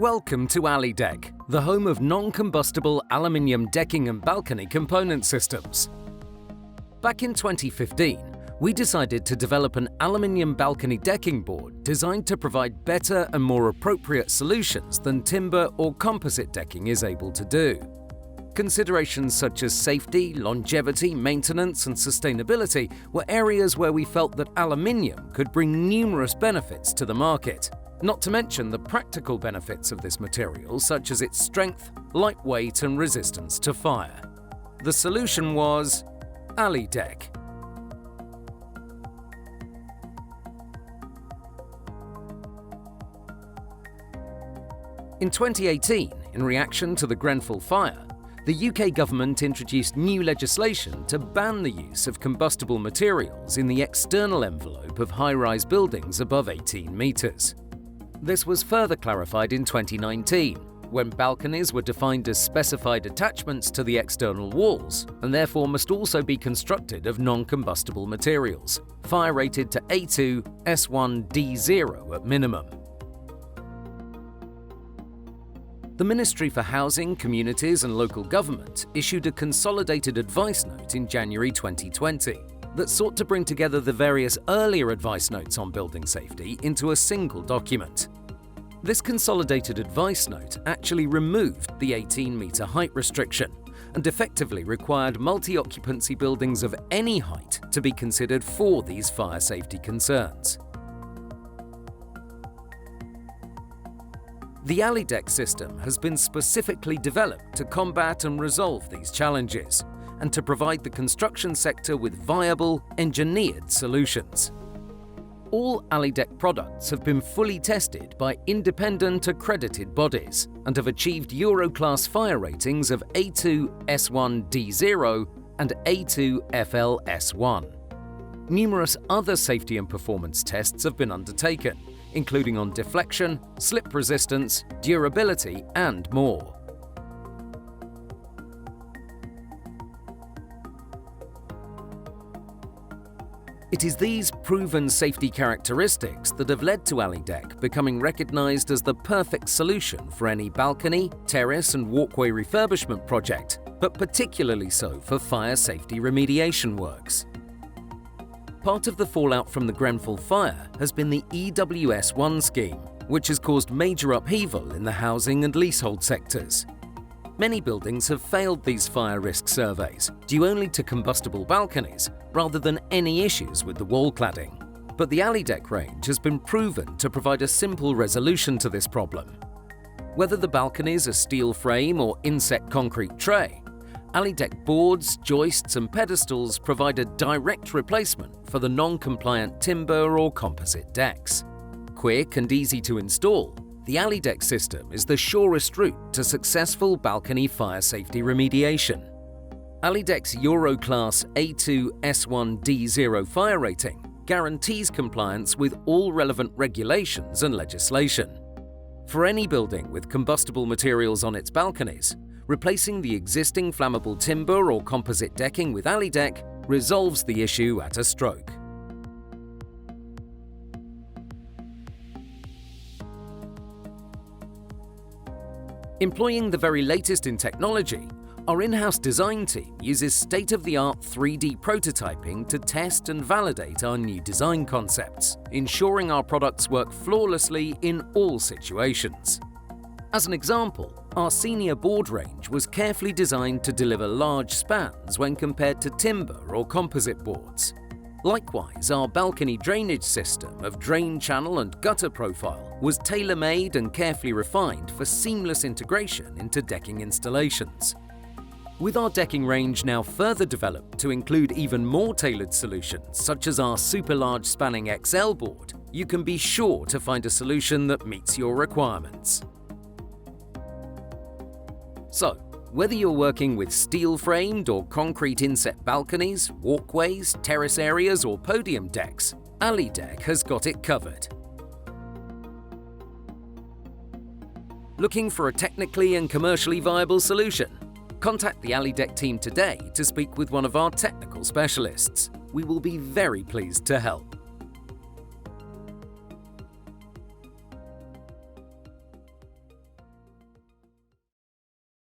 Welcome to AliDeck, the home of non-combustible aluminium decking and balcony component systems. Back in 2015, we decided to develop an aluminium balcony decking board designed to provide better and more appropriate solutions than timber or composite decking is able to do. Considerations such as safety, longevity, maintenance, and sustainability were areas where we felt that aluminium could bring numerous benefits to the market. Not to mention the practical benefits of this material, such as its strength, lightweight, and resistance to fire. The solution was AliDeck. In 2018, in reaction to the Grenfell fire, the UK government introduced new legislation to ban the use of combustible materials in the external envelope of high-rise buildings above 18 metres. This was further clarified in 2019, when balconies were defined as specified attachments to the external walls and therefore must also be constructed of non-combustible materials, fire-rated to A2 S1 D0 at minimum. The Ministry for Housing, Communities and Local Government issued a consolidated advice note in January 2020 that sought to bring together the various earlier advice notes on building safety into a single document. This consolidated advice note actually removed the 18-metre height restriction and effectively required multi-occupancy buildings of any height to be considered for these fire safety concerns. The AliDeck system has been specifically developed to combat and resolve these challenges and to provide the construction sector with viable, engineered solutions. All AliDeck products have been fully tested by independent accredited bodies and have achieved Euro-class fire ratings of A2 S1 D0 and A2 FL S1. Numerous other safety and performance tests have been undertaken, including on deflection, slip resistance, durability, and more. It is these proven safety characteristics that have led to AliDeck becoming recognized as the perfect solution for any balcony, terrace, and walkway refurbishment project, but particularly so for fire safety remediation works. Part of the fallout from the Grenfell fire has been the EWS1 scheme, which has caused major upheaval in the housing and leasehold sectors. Many buildings have failed these fire risk surveys, due only to combustible balconies, rather than any issues with the wall cladding. But the AliDeck range has been proven to provide a simple resolution to this problem. Whether the balconies are steel frame or inset concrete tray, AliDeck boards, joists and pedestals provide a direct replacement for the non-compliant timber or composite decks. Quick and easy to install, the AliDeck system is the surest route to successful balcony fire safety remediation. AliDeck's Euro-class A2 S1 D0 fire rating guarantees compliance with all relevant regulations and legislation. For any building with combustible materials on its balconies, replacing the existing flammable timber or composite decking with AliDeck resolves the issue at a stroke. Employing the very latest in technology, our in-house design team uses state-of-the-art 3D prototyping to test and validate our new design concepts, ensuring our products work flawlessly in all situations. As an example, our senior board range was carefully designed to deliver large spans when compared to timber or composite boards. Likewise, our balcony drainage system of drain channel and gutter profile was tailor-made and carefully refined for seamless integration into decking installations. With our decking range now further developed to include even more tailored solutions, such as our super large spanning XL board, you can be sure to find a solution that meets your requirements. So, whether you're working with steel-framed or concrete inset balconies, walkways, terrace areas or podium decks, AliDeck has got it covered. Looking for a technically and commercially viable solution? Contact the AliDeck team today to speak with one of our technical specialists. We will be very pleased to help.